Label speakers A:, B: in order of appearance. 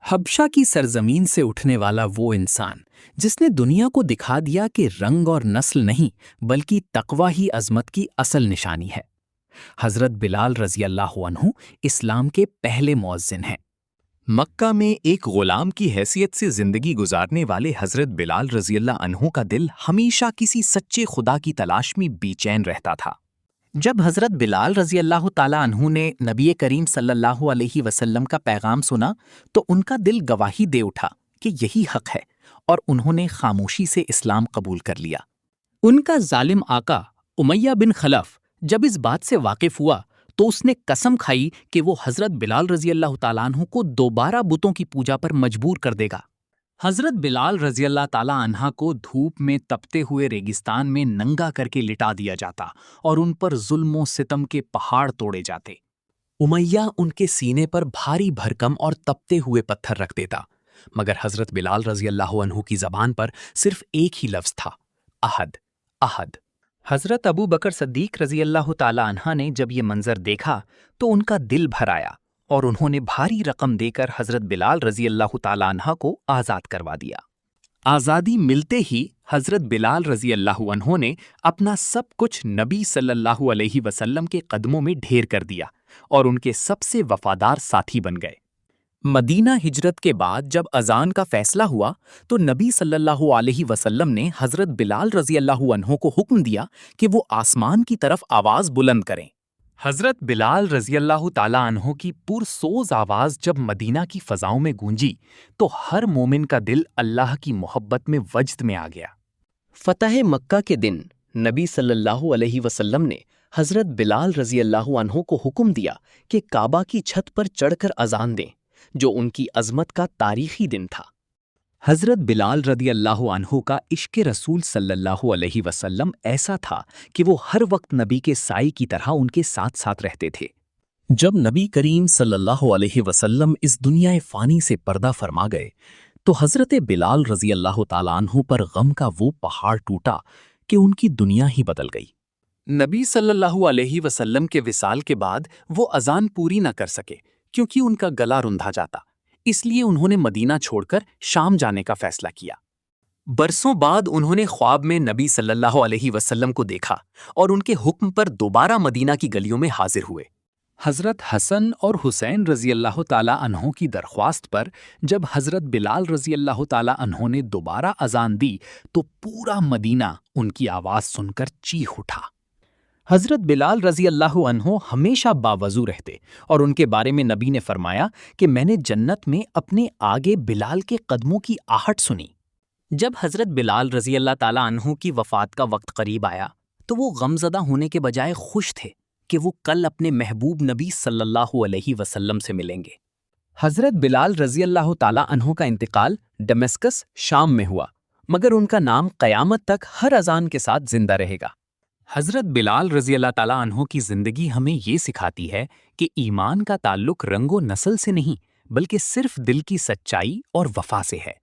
A: حبشہ کی سرزمین سے اٹھنے والا وہ انسان جس نے دنیا کو دکھا دیا کہ رنگ اور نسل نہیں بلکہ تقوی ہی عظمت کی اصل نشانی ہے۔ حضرت بلال رضی اللہ عنہ اسلام کے پہلے مؤذن ہیں۔
B: مکہ میں ایک غلام کی حیثیت سے زندگی گزارنے والے حضرت بلال رضی اللہ عنہ کا دل ہمیشہ کسی سچے خدا کی تلاش میں بے چین رہتا تھا۔
A: جب حضرت بلال رضی اللہ تعالیٰ عنہ نے نبی کریم صلی اللہ علیہ وسلم کا پیغام سنا تو ان کا دل گواہی دے اٹھا کہ یہی حق ہے، اور انہوں نے خاموشی سے اسلام قبول کر لیا۔ ان کا ظالم آقا امیہ بن خلف جب اس بات سے واقف ہوا تو اس نے قسم کھائی کہ وہ حضرت بلال رضی اللہ تعالیٰ عنہ کو دوبارہ بتوں کی پوجا پر مجبور کر دے گا۔ حضرت بلال رضی اللہ تعالیٰ عنہ کو دھوپ میں تپتے ہوئے ریگستان میں ننگا کر کے لٹا دیا جاتا اور ان پر ظلم و ستم کے پہاڑ توڑے جاتے۔
B: امیہ ان کے سینے پر بھاری بھرکم اور تپتے ہوئے پتھر رکھ دیتا، مگر حضرت بلال رضی اللہ عنہ کی زبان پر صرف ایک ہی لفظ تھا: احد، احد۔
A: حضرت ابو بکر صدیق رضی اللہ تعالیٰ عنہ نے جب یہ منظر دیکھا تو ان کا دل بھر آیا اور انہوں نے بھاری رقم دے کر حضرت بلال رضی اللہ تعالیٰ عنہ کو آزاد کروا دیا۔ آزادی ملتے ہی حضرت بلال رضی اللہ عنہ نے اپنا سب کچھ نبی صلی اللہ علیہ وسلم کے قدموں میں ڈھیر کر دیا اور ان کے سب سے وفادار ساتھی بن گئے۔ مدینہ ہجرت کے بعد جب اذان کا فیصلہ ہوا تو نبی صلی اللہ علیہ وسلم نے حضرت بلال رضی اللہ عنہ کو حکم دیا کہ وہ آسمان کی طرف آواز بلند کریں۔
B: حضرت بلال رضی اللہ تعالیٰ عنہ کی پرسوز آواز جب مدینہ کی فضاؤں میں گونجی تو ہر مومن کا دل اللہ کی محبت میں وجد میں آ گیا۔
A: فتح مکہ کے دن نبی صلی اللہ علیہ وسلم نے حضرت بلال رضی اللہ عنہ کو حکم دیا کہ کعبہ کی چھت پر چڑھ کر اذان دیں، جو ان کی عظمت کا تاریخی دن تھا۔ حضرت بلال رضی اللہ عنہ کا عشق رسول صلی اللہ علیہ وسلم ایسا تھا کہ وہ ہر وقت نبی کے سائے کی طرح ان کے ساتھ ساتھ رہتے تھے۔ جب نبی کریم صلی اللہ علیہ وسلم اس دنیا فانی سے پردہ فرما گئے تو حضرت بلال رضی اللہ تعالیٰ عنہ پر غم کا وہ پہاڑ ٹوٹا کہ ان کی دنیا ہی بدل گئی۔ نبی صلی اللہ علیہ وسلم کے وصال کے بعد وہ اذان پوری نہ کر سکے کیونکہ ان کا گلا رندھا جاتا، اس لیے انہوں نے مدینہ چھوڑ کر شام جانے کا فیصلہ کیا۔ برسوں بعد انہوں نے خواب میں نبی صلی اللہ علیہ وسلم کو دیکھا اور ان کے حکم پر دوبارہ مدینہ کی گلیوں میں حاضر ہوئے۔ حضرت حسن اور حسین رضی اللہ تعالیٰ عنہ کی درخواست پر جب حضرت بلال رضی اللہ تعالیٰ عنہ نے دوبارہ اذان دی تو پورا مدینہ ان کی آواز سن کر چیخ اٹھا۔ حضرت بلال رضی اللہ عنہ ہمیشہ باوضو رہتے اور ان کے بارے میں نبی نے فرمایا کہ میں نے جنت میں اپنے آگے بلال کے قدموں کی آہٹ سنی۔ جب حضرت بلال رضی اللہ تعالیٰ عنہ کی وفات کا وقت قریب آیا تو وہ غمزدہ ہونے کے بجائے خوش تھے کہ وہ کل اپنے محبوب نبی صلی اللہ علیہ وسلم سے ملیں گے۔ حضرت بلال رضی اللہ تعالیٰ عنہ کا انتقال ڈمیسکس شام میں ہوا، مگر ان کا نام قیامت تک ہر اذان کے ساتھ زندہ رہے گا۔ حضرت بلال رضی اللہ تعالیٰ عنہ کی زندگی ہمیں یہ سکھاتی ہے کہ ایمان کا تعلق رنگ و نسل سے نہیں بلکہ صرف دل کی سچائی اور وفا سے ہے۔